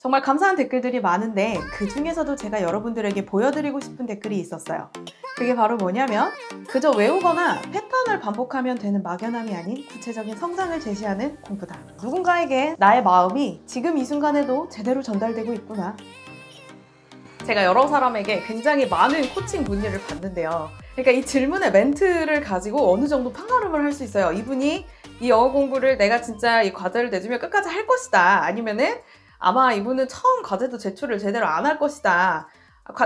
정말 감사한 댓글들이 많은데 그 중에서도 제가 여러분들에게 보여드리고 싶은 댓글이 있었어요. 그게 바로 뭐냐면 그저 외우거나 패턴을 반복하면 되는 막연함이 아닌 구체적인 성장을 제시하는 공부다. 누군가에게 나의 마음이 지금 이 순간에도 제대로 전달되고 있구나. 제가 여러 사람에게 굉장히 많은 코칭 문의를 받는데요. 그러니까 이 질문의 멘트를 가지고 어느 정도 판가름을 할 수 있어요. 이분이 이 영어 공부를 내가 진짜 이 과제를 내주면 끝까지 할 것이다. 아니면은 아마 이분은 처음 과제도 제출을 제대로 안 할 것이다.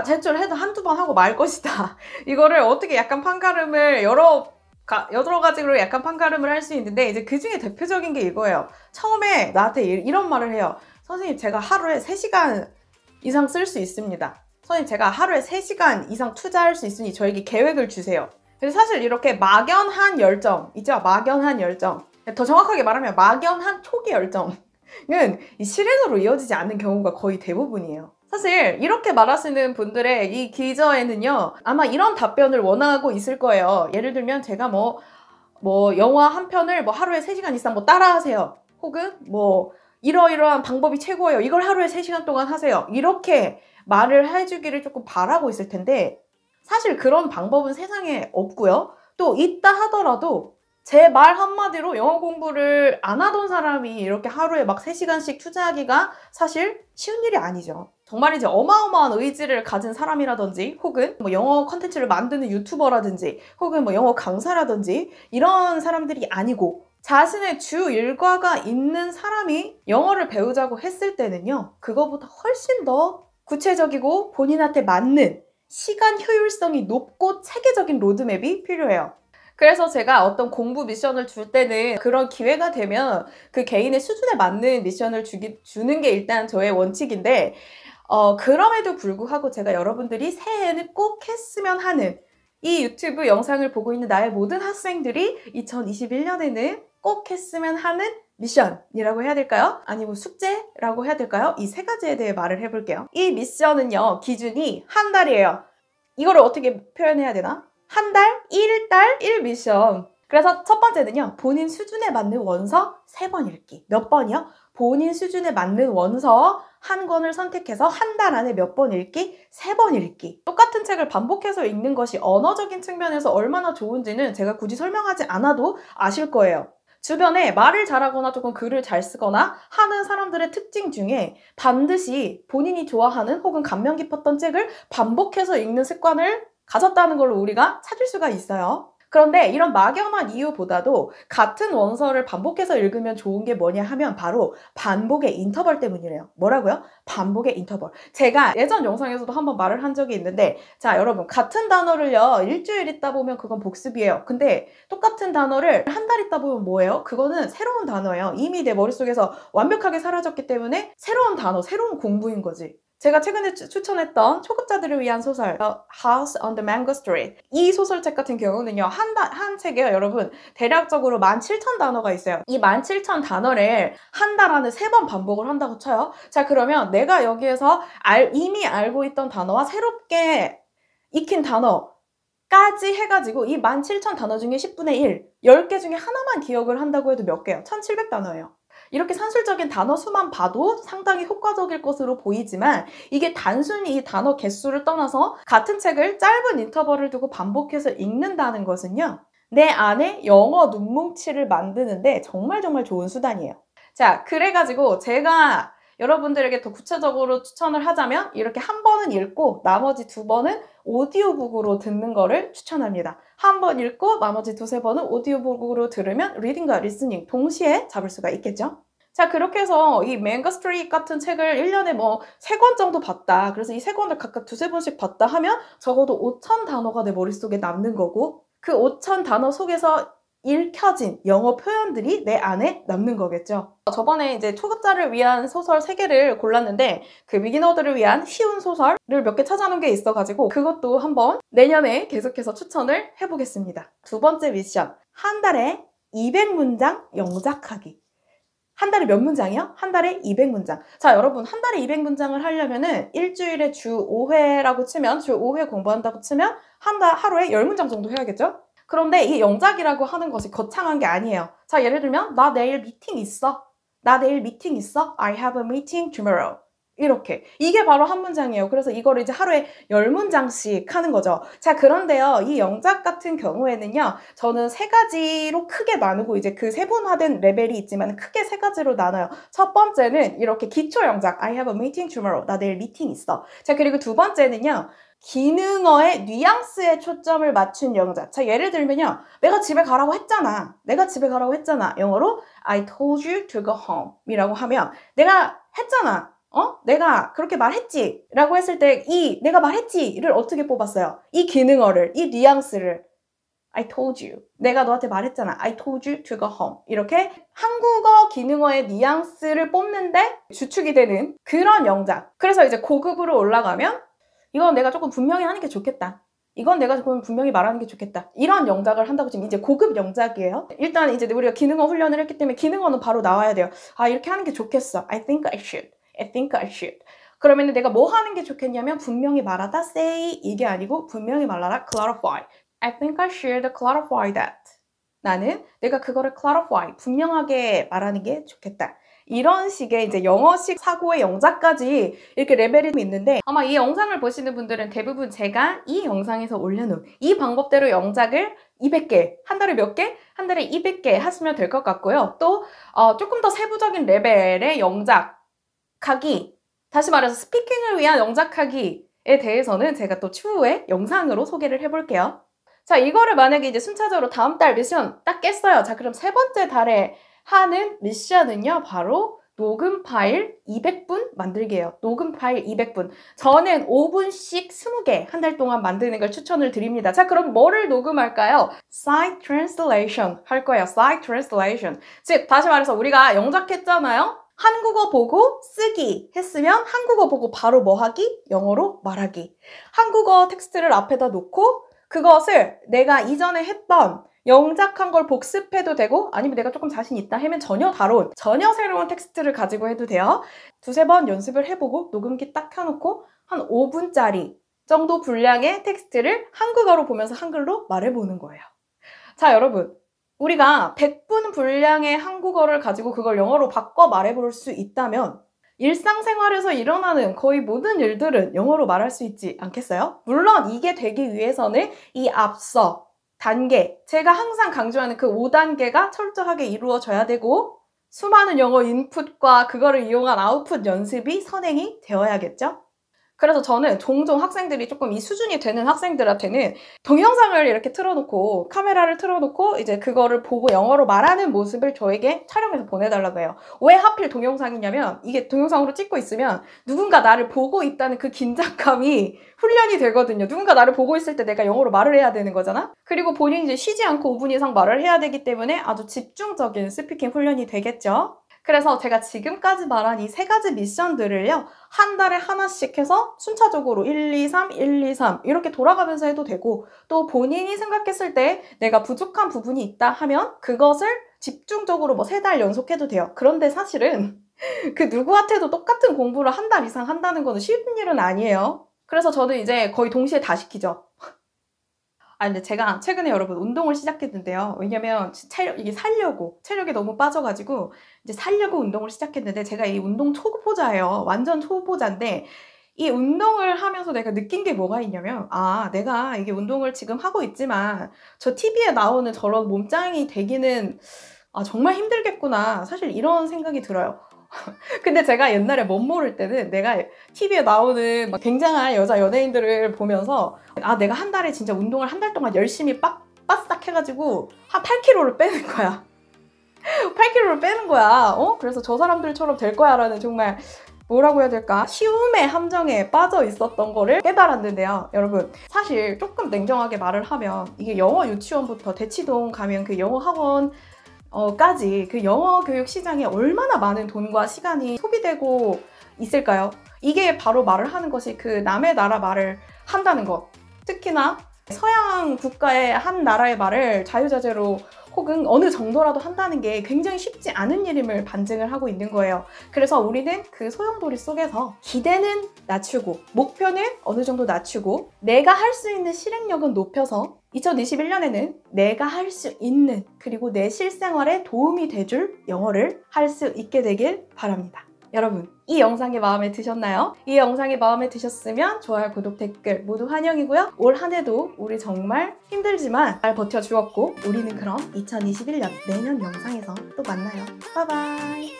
제출해도 한두 번 하고 말 것이다. 이거를 어떻게 약간 판가름을 여러 가지로 약간 판가름을 할 수 있는데 이제 그 중에 대표적인 게 이거예요. 처음에 나한테 이런 말을 해요. 선생님, 제가 하루에 3시간 이상 쓸 수 있습니다. 선생님, 제가 하루에 3시간 이상 투자할 수 있으니 저에게 계획을 주세요. 그래서 사실 이렇게 막연한 열정 있죠? 막연한 열정. 더 정확하게 말하면 막연한 초기 열정은 이 실행으로 이어지지 않는 경우가 거의 대부분이에요. 사실 이렇게 말하시는 분들의 이 기저에는요, 아마 이런 답변을 원하고 있을 거예요. 예를 들면 제가 뭐 영화 한 편을 하루에 3시간 이상 따라하세요. 혹은 이러이러한 방법이 최고예요. 이걸 하루에 3시간 동안 하세요. 이렇게 말을 해주기를 조금 바라고 있을 텐데 사실 그런 방법은 세상에 없고요. 또 있다 하더라도 제 말 한마디로 영어 공부를 안 하던 사람이 이렇게 하루에 3시간씩 투자하기가 사실 쉬운 일이 아니죠. 정말 이제 어마어마한 의지를 가진 사람이라든지 혹은 영어 컨텐츠를 만드는 유튜버라든지 혹은 영어 강사라든지 이런 사람들이 아니고 자신의 주 일과가 있는 사람이 영어를 배우자고 했을 때는요, 그거보다 훨씬 더 구체적이고 본인한테 맞는 시간 효율성이 높고 체계적인 로드맵이 필요해요. 그래서 제가 어떤 공부 미션을 줄 때는 그런 기회가 되면 그 개인의 수준에 맞는 미션을 주는 게 일단 저의 원칙인데 그럼에도 불구하고 제가 여러분들이 새해에는 꼭 했으면 하는 이 유튜브 영상을 보고 있는 나의 모든 학생들이 2021년에는 꼭 했으면 하는 미션이라고 해야 될까요? 아니면 숙제라고 해야 될까요? 이 3가지에 대해 말을 해볼게요. 이 미션은요, 기준이 한 달이에요. 이거를 어떻게 표현해야 되나? 한 달, 1달, 1미션. 그래서 첫 번째는요, 본인 수준에 맞는 원서 3번 읽기. 몇 번이요? 본인 수준에 맞는 원서 한 권을 선택해서 한 달 안에 몇 번 읽기? 3번 읽기. 똑같은 책을 반복해서 읽는 것이 언어적인 측면에서 얼마나 좋은지는 제가 굳이 설명하지 않아도 아실 거예요. 주변에 말을 잘하거나 조금 글을 잘 쓰거나 하는 사람들의 특징 중에 반드시 본인이 좋아하는 혹은 감명 깊었던 책을 반복해서 읽는 습관을 가졌다는 걸 우리가 찾을 수가 있어요. 그런데 이런 막연한 이유보다도 같은 원서를 반복해서 읽으면 좋은 게 뭐냐 하면 바로 반복의 인터벌 때문이래요. 뭐라고요? 반복의 인터벌. 제가 예전 영상에서도 한번 말을 한 적이 있는데, 자, 여러분, 같은 단어를요, 일주일 있다 보면 그건 복습이에요. 근데 똑같은 단어를 한 달 있다 보면 뭐예요? 그거는 새로운 단어예요. 이미 내 머릿속에서 완벽하게 사라졌기 때문에 새로운 단어, 새로운 공부인 거지. 제가 최근에 추천했던 초급자들을 위한 소설 House on the Mango Street, 이 소설책 같은 경우는요, 한 책에 여러분 대략적으로 17,000단어가 있어요. 이 17,000단어를 한 달 안에 3번 반복을 한다고 쳐요. 자, 그러면 내가 여기에서 이미 알고 있던 단어와 새롭게 익힌 단어까지 해가지고 이 17,000단어 중에 10분의 1, 10개 중에 하나만 기억을 한다고 해도 몇 개요? 1,700단어예요. 이렇게 산술적인 단어 수만 봐도 상당히 효과적일 것으로 보이지만 이게 단순히 이 단어 개수를 떠나서 같은 책을 짧은 인터벌을 두고 반복해서 읽는다는 것은요, 내 안에 영어 눈뭉치를 만드는데 정말 좋은 수단이에요. 자, 그래가지고 제가 여러분들에게 더 구체적으로 추천을 하자면 이렇게 한 번은 읽고 나머지 2번은 오디오북으로 듣는 거를 추천합니다. 한 번 읽고 나머지 2-3번은 오디오북으로 들으면 리딩과 리스닝 동시에 잡을 수가 있겠죠? 자, 그렇게 해서 이 망고 스트리트 같은 책을 1년에 3권 정도 봤다. 그래서 이 3권을 각각 2-3번씩 봤다 하면 적어도 5,000단어가 내 머릿속에 남는 거고 그 5,000단어 속에서 읽혀진 영어 표현들이 내 안에 남는 거겠죠. 저번에 이제 초급자를 위한 소설 3개를 골랐는데 그 비기너들을 위한 쉬운 소설을 몇 개 찾아놓은 게 있어가지고 그것도 한번 내년에 계속해서 추천을 해보겠습니다. 2번째 미션, 한 달에 200문장 영작하기. 한 달에 몇 문장이요? 한 달에 200문장. 자, 여러분, 한 달에 200문장을 하려면은 일주일에 주 5회라고 치면, 주 5회 공부한다고 치면 하루에 10문장 정도 해야겠죠? 그런데 이 영작이라고 하는 것이 거창한 게 아니에요. 자, 예를 들면 나 내일 미팅 있어. I have a meeting tomorrow. 이렇게. 이게 바로 한 문장이에요. 그래서 이거를 이제 하루에 10문장씩 하는 거죠. 자, 그런데요. 이 영작 같은 경우에는요. 저는 3가지로 크게 나누고 이제 그 세분화된 레벨이 있지만 크게 3가지로 나눠요. 첫 번째는 이렇게 기초 영작. I have a meeting tomorrow. 나 내일 미팅 있어. 자, 그리고 두 번째는요. 기능어의 뉘앙스에 초점을 맞춘 영작. 자, 예를 들면요. 내가 집에 가라고 했잖아. 내가 집에 가라고 했잖아. 영어로 I told you to go home 이라고 하면 내가 했잖아. 내가 그렇게 말했지 라고 했을 때 이 내가 말했지를 어떻게 뽑았어요? 이 기능어를, 이 뉘앙스를 I told you. 내가 너한테 말했잖아. I told you to go home. 이렇게 한국어 기능어의 뉘앙스를 뽑는데 주축이 되는 그런 영작. 그래서 이제 고급으로 올라가면 이건 내가 조금 분명히 하는 게 좋겠다. 이건 내가 조금 분명히 말하는 게 좋겠다. 이런 영작을 한다고 지금 이제 고급 영작이에요. 일단 이제 우리가 기능어 훈련을 했기 때문에 기능어는 바로 나와야 돼요. 아, 이렇게 하는 게 좋겠어. I think I should. I think I should. 그러면 내가 뭐 하는 게 좋겠냐면 분명히 말하다, say 이게 아니고 분명히 말하다, clarify. I think I should clarify that. 나는 내가 그거를 clarify, 분명하게 말하는 게 좋겠다. 이런 식의 이제 영어식 사고의 영작까지 이렇게 레벨이 있는데 아마 이 영상을 보시는 분들은 대부분 제가 이 영상에서 올려놓은 이 방법대로 영작을 200개, 한 달에 몇 개? 한 달에 200개 하시면 될 것 같고요. 또 조금 더 세부적인 레벨의 영작하기, 다시 말해서 스피킹을 위한 영작하기에 대해서는 제가 또 추후에 영상으로 소개를 해볼게요. 자, 이거를 만약에 이제 순차적으로 다음 달 미션 딱 깼어요. 자, 그럼 세 번째 달에 하는 미션은요, 바로 녹음 파일 200분 만들기예요. 녹음 파일 200분. 저는 5분씩 20개 한 달 동안 만드는 걸 추천을 드립니다. 자, 그럼 뭐를 녹음할까요? Side Translation 할 거예요. Side Translation. 즉, 다시 말해서 우리가 영작했잖아요. 한국어 보고 쓰기 했으면 한국어 보고 바로 뭐 하기? 영어로 말하기. 한국어 텍스트를 앞에다 놓고 그것을 내가 이전에 했던 영작한 걸 복습해도 되고 아니면 내가 조금 자신 있다 하면 전혀 새로운 텍스트를 가지고 해도 돼요. 2-3번 연습을 해보고 녹음기 딱 켜놓고 한 5분짜리 정도 분량의 텍스트를 한국어로 보면서 한글로 말해보는 거예요. 자, 여러분. 우리가 100분 분량의 한국어를 가지고 그걸 영어로 바꿔 말해볼 수 있다면 일상생활에서 일어나는 거의 모든 일들은 영어로 말할 수 있지 않겠어요? 물론 이게 되기 위해서는 이 앞서 단계, 제가 항상 강조하는 그 5단계가 철저하게 이루어져야 되고 수많은 영어 인풋과 그거를 이용한 아웃풋 연습이 선행이 되어야겠죠? 그래서 저는 종종 학생들이 조금 이 수준이 되는 학생들한테는 동영상을 이렇게 틀어놓고 카메라를 틀어놓고 이제 그거를 보고 영어로 말하는 모습을 저에게 촬영해서 보내달라고 해요. 왜 하필 동영상이냐면 이게 동영상으로 찍고 있으면 누군가 나를 보고 있다는 그 긴장감이 훈련이 되거든요. 누군가 나를 보고 있을 때 내가 영어로 말을 해야 되는 거잖아? 그리고 본인이 이제 쉬지 않고 5분 이상 말을 해야 되기 때문에 아주 집중적인 스피킹 훈련이 되겠죠? 그래서 제가 지금까지 말한 이 3가지 미션들을요. 한 달에 하나씩 해서 순차적으로 1, 2, 3, 1, 2, 3 이렇게 돌아가면서 해도 되고 또 본인이 생각했을 때 내가 부족한 부분이 있다 하면 그것을 집중적으로 뭐 3달 연속해도 돼요. 그런데 사실은 그 누구한테도 똑같은 공부를 한 달 이상 한다는 거는 쉬운 일은 아니에요. 그래서 저는 이제 거의 동시에 다 시키죠. 근데 제가 최근에 여러분 운동을 시작했는데요. 왜냐면 이게 체력이 너무 빠져가지고 이제 살려고 운동을 시작했는데 제가 이 운동 초보자예요. 완전 초보자인데 이 운동을 하면서 내가 느낀 게 뭐가 있냐면 내가 이게 운동을 지금 하고 있지만 저 TV에 나오는 저런 몸짱이 되기는 정말 힘들겠구나. 사실 이런 생각이 들어요. 근데 제가 옛날에 멋 모를 때는 내가 TV에 나오는 막 굉장한 여자 연예인들을 보면서 내가 한 달에 진짜 운동을 한 달 동안 열심히 빡빡 해가지고 한 8kg를 빼는 거야. 8kg를 빼는 거야. 그래서 저 사람들처럼 될 거야 라는 정말 뭐라고 해야 될까? 쉬움의 함정에 빠져 있었던 거를 깨달았는데요. 여러분 사실 조금 냉정하게 말을 하면 이게 영어 유치원부터 대치동 가면 그 영어 학원 까지 그 영어 교육 시장에 얼마나 많은 돈과 시간이 소비되고 있을까요? 이게 바로 말을 하는 것이 그 남의 나라 말을 한다는 것. 특히나 서양 국가의 한 나라의 말을 자유자재로 혹은 어느 정도라도 한다는 게 굉장히 쉽지 않은 일임을 반증을 하고 있는 거예요. 그래서 우리는 그 소용돌이 속에서 기대는 낮추고 목표는 어느 정도 낮추고 내가 할 수 있는 실행력은 높여서 2021년에는 내가 할 수 있는 그리고 내 실생활에 도움이 돼줄 영어를 할 수 있게 되길 바랍니다. 여러분, 이 영상이 마음에 드셨나요? 이 영상이 마음에 드셨으면 좋아요, 구독, 댓글 모두 환영이고요. 올 한 해도 우리 정말 힘들지만 잘 버텨주었고 우리는 그럼 2021년 내년 영상에서 또 만나요. 바이바이.